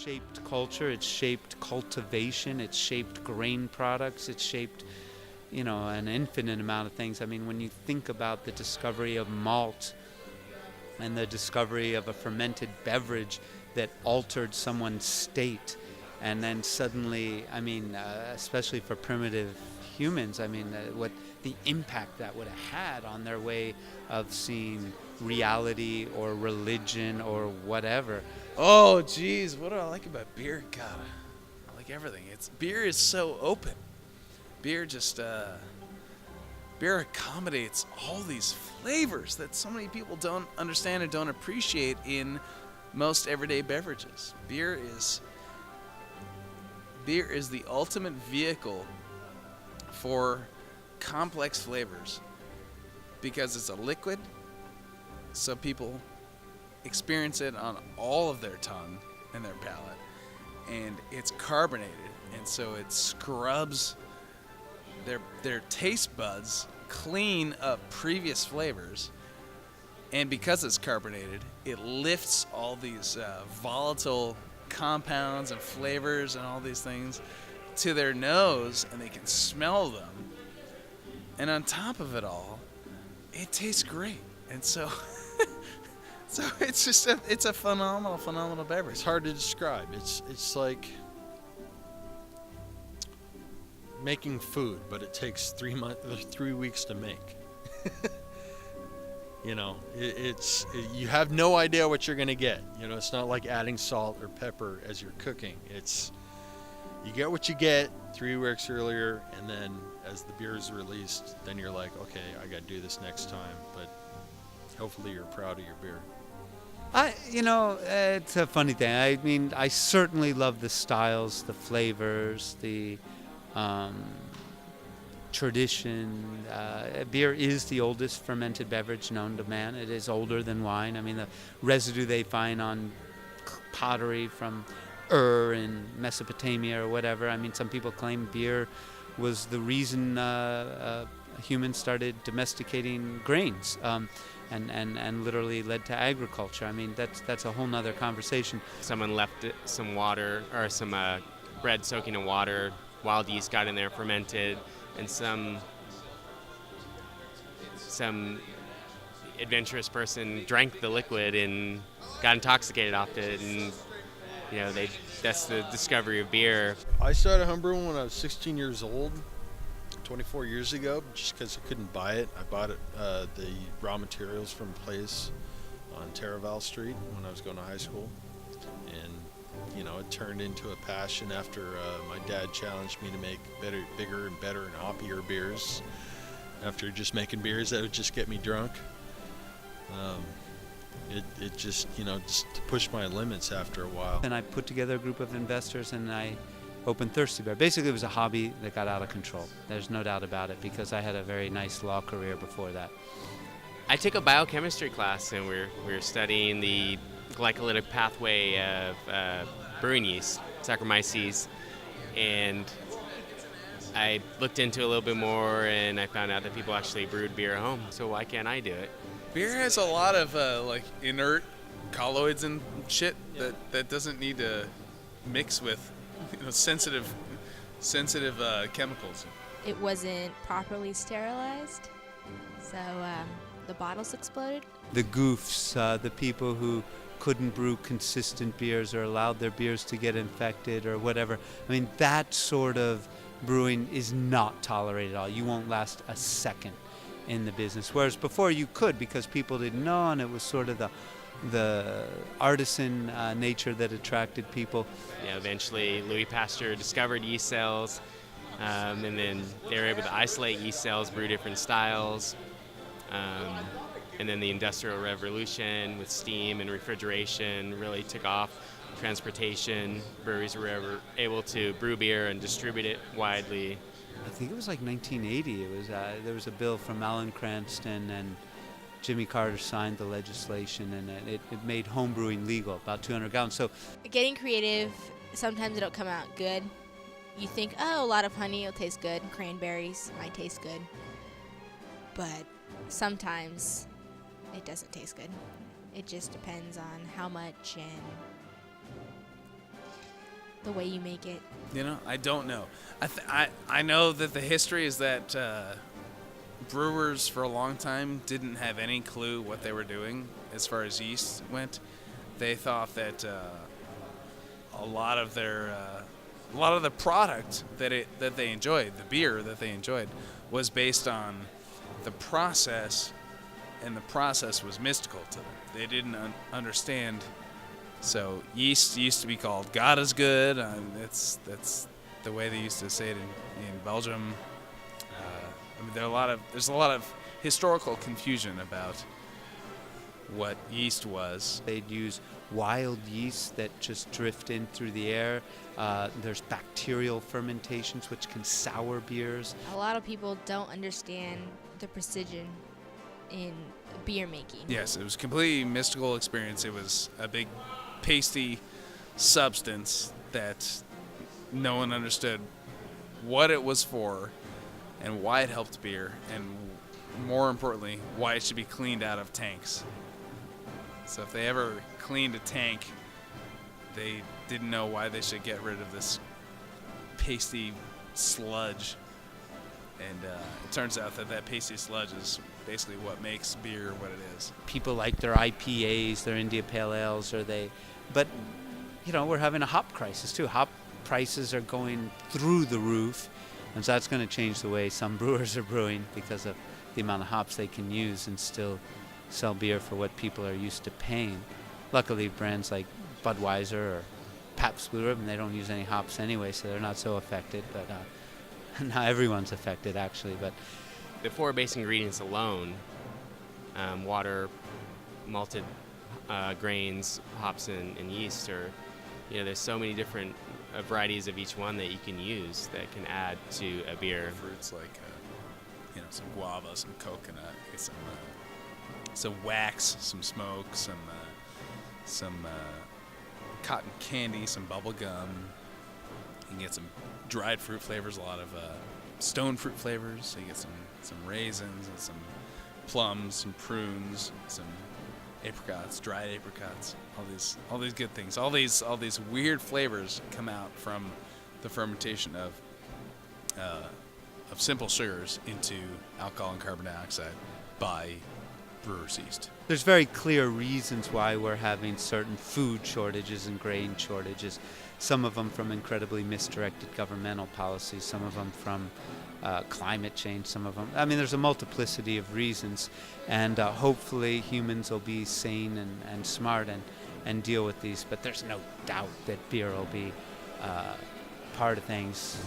shaped culture, it's shaped cultivation, it's shaped grain products, it's shaped, an infinite amount of things. I mean, when you think about the discovery of malt and the discovery of a fermented beverage that altered someone's state, and then suddenly, especially for primitive humans, what the impact that would have had on their way of seeing reality or religion or whatever. Oh, geez, what do I like about beer? God, I like everything. Beer is so open. Beer accommodates all these flavors that so many people don't understand and don't appreciate in most everyday beverages. Beer is the ultimate vehicle for complex flavors because it's a liquid, so people experience it on all of their tongue and their palate, and it's carbonated, and so it scrubs their taste buds clean of previous flavors, and because it's carbonated, it lifts all these volatile compounds and flavors and all these things to their nose, and they can smell them, and on top of it all, it tastes great. And so it's a phenomenal beverage. It's hard to describe. It's like making food, but it takes 3 weeks to make. You have no idea what you're going to get. It's not like adding salt or pepper as you're cooking. You get what you get 3 weeks earlier, and then as the beer is released, then you're like, okay, I got to do this next time. But hopefully you're proud of your beer. It's a funny thing. I certainly love the styles, the flavors, the tradition. Beer is the oldest fermented beverage known to man. It is older than wine. The residue they find on pottery from in Mesopotamia or whatever. Some people claim beer was the reason humans started domesticating grains. And literally led to agriculture. That's a whole nother conversation. Someone left some water or some bread soaking in water, wild yeast got in there, fermented, and some adventurous person drank the liquid and got intoxicated off it, and that's the discovery of beer. I started homebrewing when I was 16 years old. 24 years ago, just because I couldn't buy it. I bought it, the raw materials from a place on Taraval Street when I was going to high school, and it turned into a passion after my dad challenged me to make bigger and better and hoppier beers. After just making beers that would just get me drunk, it just just to push my limits after a while. And I put together a group of investors, and I opened Thirsty Bear. Basically, it was a hobby that got out of control. There's no doubt about it, because I had a very nice law career before that. I took a biochemistry class, and we were studying the glycolytic pathway of brewing yeast, Saccharomyces, and I looked into it a little bit more, and I found out that people actually brewed beer at home. So why can't I do it? Beer has a lot of inert colloids and shit that doesn't need to mix with sensitive chemicals. It wasn't properly sterilized, so the bottles exploded. The goofs, the people who couldn't brew consistent beers or allowed their beers to get infected or whatever. That sort of brewing is not tolerated at all. You won't last a second in the business, whereas before you could, because people didn't know, and it was sort of the artisan nature that attracted people. Eventually Louis Pasteur discovered yeast cells, and then they were able to isolate yeast cells, brew different styles, and then the Industrial Revolution with steam and refrigeration really took off. Transportation, breweries were able to brew beer and distribute it widely. I think it was like 1980. It was there was a bill from Alan Cranston, and Jimmy Carter signed the legislation, and it made homebrewing legal, about 200 gallons. So getting creative, sometimes it'll come out good. You think, a lot of honey will taste good, cranberries might taste good, but sometimes it doesn't taste good. It just depends on how much and the way you make it? You know, I don't know. I know that the history is that brewers for a long time didn't have any clue what they were doing as far as yeast went. They thought that a lot of the product that they enjoyed, the beer that they enjoyed, was based on the process, and the process was mystical to them. They didn't understand. So yeast used to be called God is good. That's the way they used to say it in Belgium. I mean, there's a lot of historical confusion about what yeast was. They'd use wild yeast that just drift in through the air. There's bacterial fermentations, which can sour beers. A lot of people don't understand the precision in beer making. Yes, it was a completely mystical experience. It was a big pasty substance that no one understood what it was for and why it helped beer, and more importantly, why it should be cleaned out of tanks. So if they ever cleaned a tank, they didn't know why they should get rid of this pasty sludge. And it turns out that pasty sludge is basically what makes beer what it is. People like their IPAs, their India Pale Ales, but you know, we're having a hop crisis too. Hop prices are going through the roof, and so that's going to change the way some brewers are brewing because of the amount of hops they can use and still sell beer for what people are used to paying. Luckily, brands like Budweiser or Pabst Blue Ribbon, they don't use any hops anyway, so they're not so affected. But now everyone's affected, actually. But The 4 base ingredients alone, water, malted grains, hops, and yeast, are, there's so many different varieties of each one that you can use that can add to a beer. Fruits like, some guava, some coconut, some wax, some smoke, some cotton candy, some bubble gum. You can get some dried fruit flavors, a lot of stone fruit flavors. So you get some raisins and some plums, some prunes, some apricots, dried apricots. All these good things. All these weird flavors come out from the fermentation of simple sugars into alcohol and carbon dioxide by brewer's yeast. there's very clear reasons why we're having certain food shortages and grain shortages. Some of them from incredibly misdirected governmental policies, some of them from climate change, some of them. I mean, there's a multiplicity of reasons, and hopefully humans will be sane and smart and deal with these. But there's no doubt that beer will be part of things.